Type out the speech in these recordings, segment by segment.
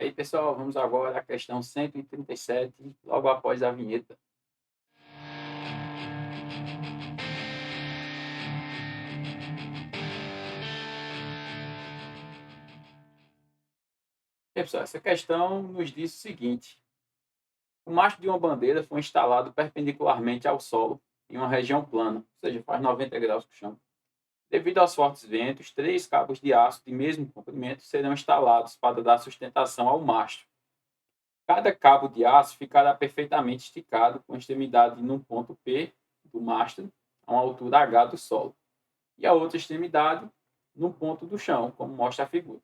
E aí, pessoal, vamos agora à questão 137, logo após a vinheta. E aí, pessoal, essa questão nos diz o seguinte: o mastro de uma bandeira foi instalado perpendicularmente ao solo, em uma região plana, ou seja, faz 90 graus para o chão. Devido aos fortes ventos, 3 cabos de aço de mesmo comprimento serão instalados para dar sustentação ao mastro. Cada cabo de aço ficará perfeitamente esticado, com a extremidade num ponto P do mastro, a uma altura H do solo, e a outra extremidade no ponto do chão, como mostra a figura.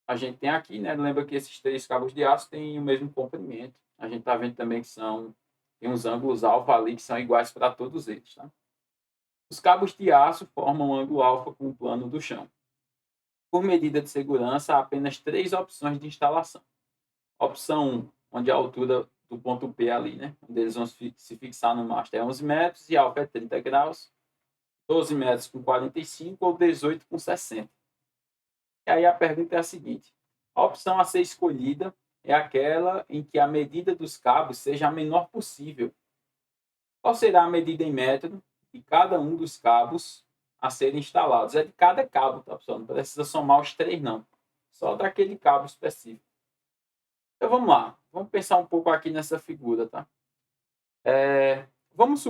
A gente tem aqui, né? Lembra que esses 3 cabos de aço têm o mesmo comprimento. A gente está vendo também que tem uns ângulos alfa ali que são iguais para todos eles. Tá? Os cabos de aço formam um ângulo alfa com o plano do chão. Por medida de segurança, há apenas 3 opções de instalação. Opção 1, onde a altura do ponto P ali, né? Onde eles vão se fixar no mastro é 11 metros e alfa é 30 graus, 12 metros com 45 ou 18 com 60. E aí a pergunta é a seguinte: a opção a ser escolhida é aquela em que a medida dos cabos seja a menor possível. Qual será a medida em metro de cada um dos cabos a serem instalados? É de cada cabo, tá, pessoal? Não precisa somar os 3, não. Só daquele cabo específico. Então vamos lá. Vamos pensar um pouco aqui nessa figura, tá? Vamos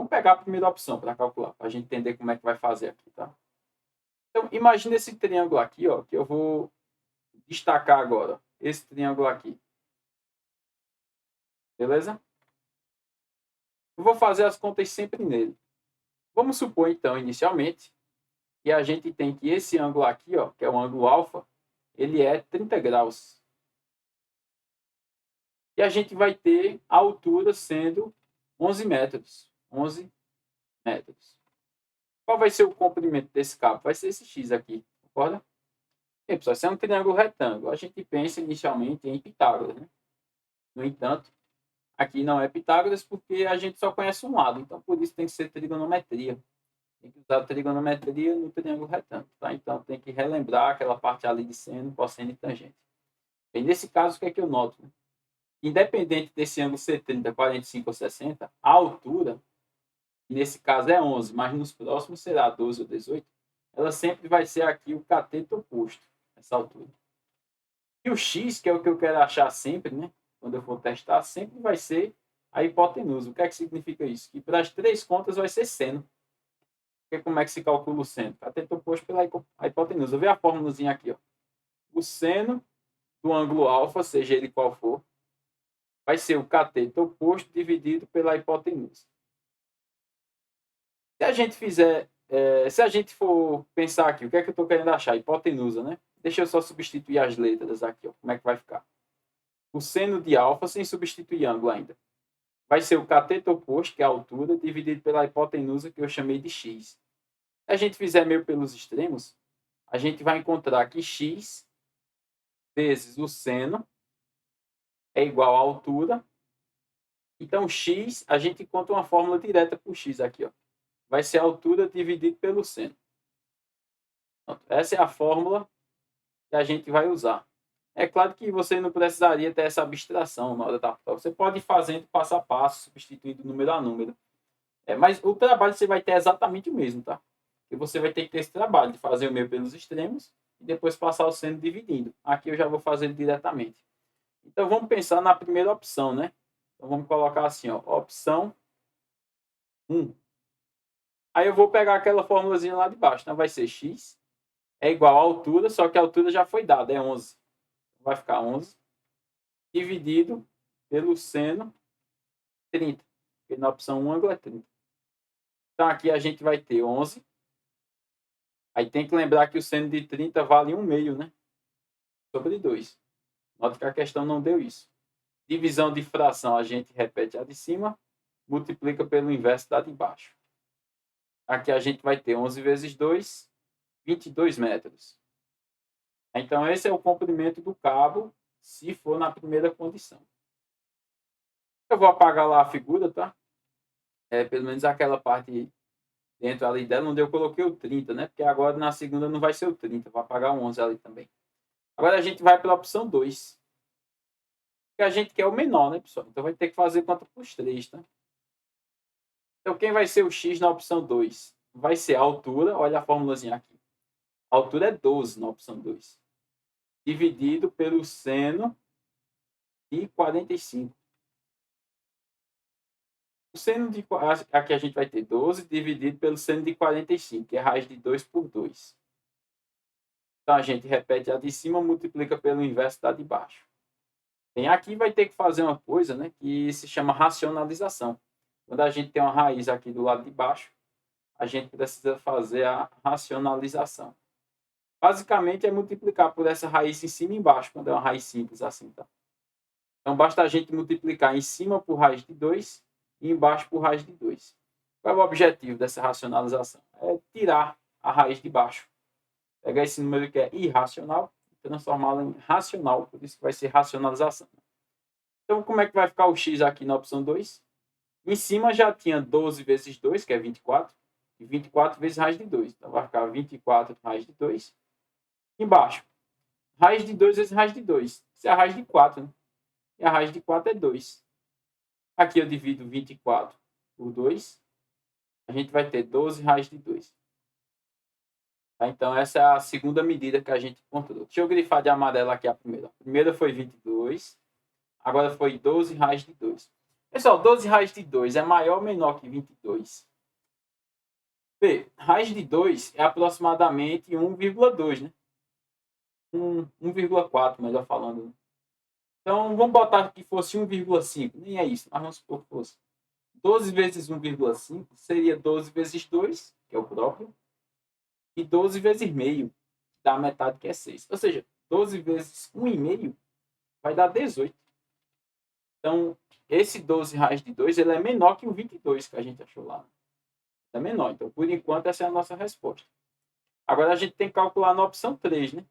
pegar a primeira opção para calcular, para a gente entender como é que vai fazer aqui, tá? Então, imagina esse triângulo aqui, ó, que eu vou destacar agora. Esse triângulo aqui. Beleza? Eu vou fazer as contas sempre nele. Vamos supor, então, inicialmente, que a gente tem que esse ângulo aqui, ó, que é o ângulo alfa, ele é 30 graus. E a gente vai ter a altura sendo 11 metros. 11 metros. Qual vai ser o comprimento desse cabo? Vai ser esse X aqui, concorda? E, pessoal, se é um triângulo retângulo, a gente pensa inicialmente em Pitágoras, né? No entanto, aqui não é Pitágoras porque a gente só conhece um lado, então por isso tem que ser trigonometria. Tem que usar trigonometria no triângulo retângulo, tá? Então tem que relembrar aquela parte ali de seno, cosseno e tangente. E nesse caso, o que é que eu noto? Né? Independente desse ângulo ser 30, 45 ou 60, a altura, que nesse caso é 11, mas nos próximos será 12 ou 18, ela sempre vai ser aqui o cateto oposto, essa altura. E o x, que é o que eu quero achar sempre, né? Quando eu for testar, sempre vai ser a hipotenusa. O que é que significa isso? Que para as 3 contas vai ser seno. Porque como é que se calcula o seno? Cateto oposto pela hipotenusa. Vê a fórmulazinha aqui, ó. O seno do ângulo alfa, seja ele qual for, vai ser o cateto oposto dividido pela hipotenusa. Se a gente for pensar aqui, o que é que eu estou querendo achar? Hipotenusa, né? Deixa eu só substituir as letras aqui, ó. Como é que vai ficar? O seno de alfa, sem substituir ângulo ainda, vai ser o cateto oposto, que é a altura, dividido pela hipotenusa, que eu chamei de x. Se a gente fizer meio pelos extremos, a gente vai encontrar que x vezes o seno é igual à altura. Então, x, a gente encontra uma fórmula direta para o x aqui. Ó. Vai ser a altura dividido pelo seno. Pronto, essa é a fórmula que a gente vai usar. É claro que você não precisaria ter essa abstração na hora da prova. Você pode ir fazendo passo a passo, substituindo número a número. Mas o trabalho você vai ter exatamente o mesmo, tá? Porque você vai ter que ter esse trabalho de fazer o meio pelos extremos e depois passar o seno dividindo. Aqui eu já vou fazer diretamente. Então vamos pensar na primeira opção, né? Então vamos colocar assim, ó, opção 1. Aí eu vou pegar aquela formulazinha lá de baixo. Então vai ser x é igual à altura, só que a altura já foi dada, é 11. Vai ficar 11 dividido pelo seno 30. Porque na opção 1 o ângulo é 30. Então aqui a gente vai ter 11. Aí tem que lembrar que o seno de 30 vale 1 meio, né? Sobre 2. Nota que a questão não deu isso. Divisão de fração, a gente repete a de cima, multiplica pelo inverso da de baixo. Aqui a gente vai ter 11 vezes 2, 22 metros. Então, esse é o comprimento do cabo, se for na primeira condição. Eu vou apagar lá a figura, tá? Pelo menos aquela parte dentro ali dela, onde eu coloquei o 30, né? Porque agora na segunda não vai ser o 30, vou apagar o 11 ali também. Agora a gente vai pela opção 2. Que a gente quer o menor, né, pessoal? Então vai ter que fazer conta para os 3, tá? Então quem vai ser o x na opção 2? Vai ser a altura, olha a formulazinha aqui. A altura é 12 na opção 2. Dividido pelo seno de 45. O seno de... Aqui a gente vai ter 12 dividido pelo seno de 45, que é raiz de 2 por 2. Então a gente repete a de cima, multiplica pelo inverso da de baixo. Bem, aqui vai ter que fazer uma coisa, né, que se chama racionalização. Quando a gente tem uma raiz aqui do lado de baixo, a gente precisa fazer a racionalização. Basicamente é multiplicar por essa raiz em cima e embaixo, quando é uma raiz simples assim, tá? Então basta a gente multiplicar em cima por raiz de 2 e embaixo por raiz de 2. Qual é o objetivo dessa racionalização? É tirar a raiz de baixo. Pegar esse número que é irracional e transformá-lo em racional, por isso que vai ser racionalização. Então como é que vai ficar o x aqui na opção 2? Em cima já tinha 12 vezes 2, que é 24, e 24 vezes raiz de 2. Então vai ficar 24 raiz de 2. Embaixo, raiz de 2 vezes raiz de 2. Isso é a raiz de 4, né? E a raiz de 4 é 2. Aqui eu divido 24 por 2. A gente vai ter 12 raiz de 2. Tá? Então, essa é a segunda medida que a gente encontrou. Deixa eu grifar de amarelo aqui a primeira. A primeira foi 22. Agora foi 12 raiz de 2. Pessoal, 12 raiz de 2 é maior ou menor que 22? B, raiz de 2 é aproximadamente 1,2, né? 1,4, melhor falando. Né? Então, vamos botar que fosse 1,5. Nem é isso, mas vamos supor que fosse. 12 vezes 1,5 seria 12 vezes 2, que é o próprio, e 12 vezes meio, dá a metade, que é 6. Ou seja, 12 vezes 1,5 vai dar 18. Então, esse 12 raiz de 2 ele é menor que o 22 que a gente achou lá. É menor. Então, por enquanto, essa é a nossa resposta. Agora, a gente tem que calcular na opção 3, né?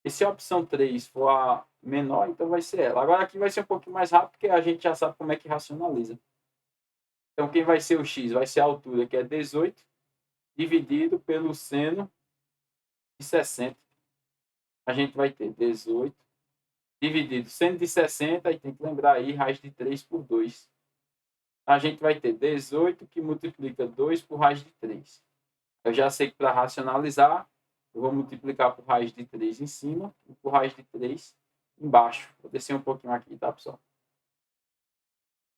E se a opção 3 for a menor, então vai ser ela. Agora, aqui vai ser um pouquinho mais rápido, porque a gente já sabe como é que racionaliza. Então, quem vai ser o x? Vai ser a altura, que é 18, dividido pelo seno de 60. A gente vai ter 18 dividido seno de 60, e tem que lembrar aí, raiz de 3 por 2. A gente vai ter 18 que multiplica 2 por raiz de 3. Eu já sei que para racionalizar, eu vou multiplicar por raiz de 3 em cima e por raiz de 3 embaixo. Vou descer um pouquinho aqui, tá, pessoal?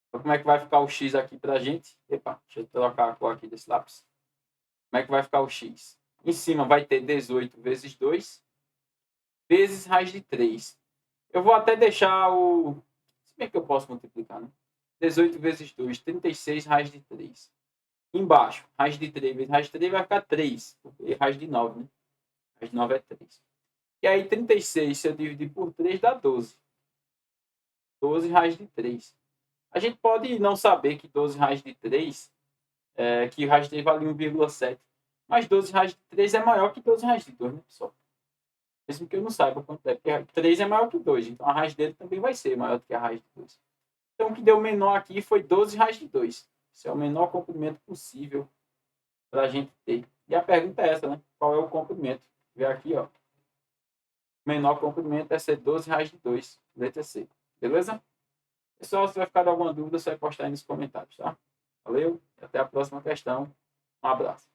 Então, como é que vai ficar o x aqui para a gente? Epa, deixa eu trocar a cor aqui desse lápis. Como é que vai ficar o x? Em cima vai ter 18 vezes 2, vezes raiz de 3. Eu vou até deixar o... Se bem que eu posso multiplicar, né? 18 vezes 2, 36 raiz de 3. Embaixo, raiz de 3 vezes raiz de 3 vai ficar 3. Porque raiz de 9, né? Raiz de 9 é 3. E aí 36, se eu dividir por 3, dá 12. 12 raiz de 3. A gente pode não saber que 12 raiz de 3, que raiz de 3 vale 1,7. Mas 12 raiz de 3 é maior que 12 raiz de 2, né, pessoal? Mesmo que eu não saiba quanto é, porque 3 é maior que 2, então a raiz dele também vai ser maior do que a raiz de 2. Então o que deu menor aqui foi 12 raiz de 2. Esse é o menor comprimento possível para a gente ter. E a pergunta é essa, né? Qual é o comprimento? Vê aqui, ó. O menor comprimento é ser 12 raiz de 2, letra C. Beleza? Pessoal, se vai ficar de alguma dúvida, você vai postar aí nos comentários, tá? Valeu, até a próxima questão. Um abraço.